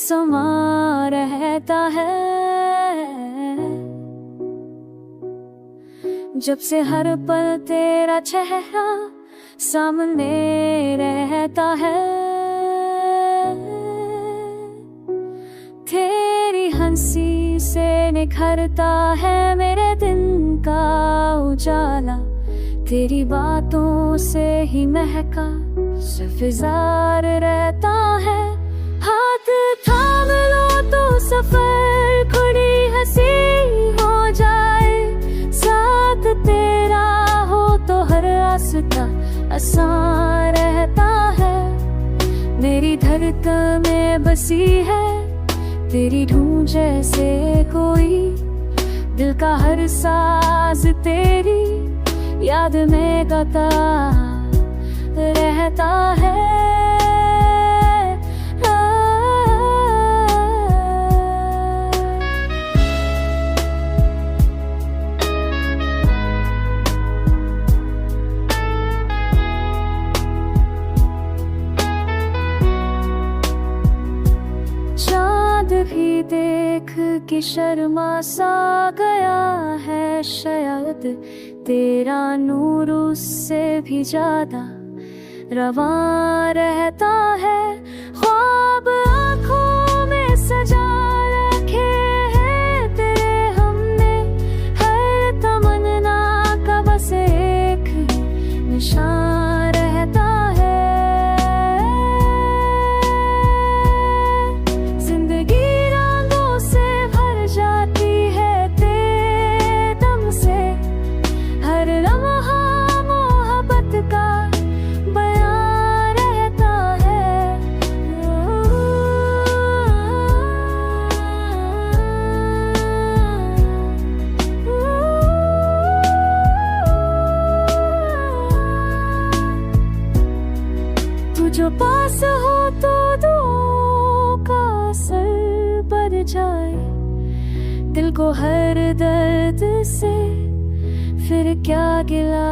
समा रहता है। जब से हर पल तेरा चेहरा सामने रहता है, तेरी हंसी से निखरता है मेरे दिन का उजाला। तेरी बातों से ही महका सिर्फ इंतजार रहता है। हाथ थाम लो तो सफर खुली हंसी हो जाए, साथ तेरा हो तो हर रास्ता आसान रहता है। मेरी धड़कन में बसी है तेरी धूम जैसे कोई, दिल का हर साज तेरी याद में गाता रहता है। चाँद भी देख के शर्मा सा गया है, शायद तेरा नूर उससे भी ज्यादा रवां रहता है। ख्वाब आँखों में सजा रखे हैं तेरे हमने, हर तमन्ना का बस एक निशान रहता है। जिंदगी रंगों से भर जाती है तेरे दम से, हर लम्हा मोहब्बत का जो पास हो तो दुआओं का असर बढ़ जाए। दिल को हर दर्द से फिर क्या गिला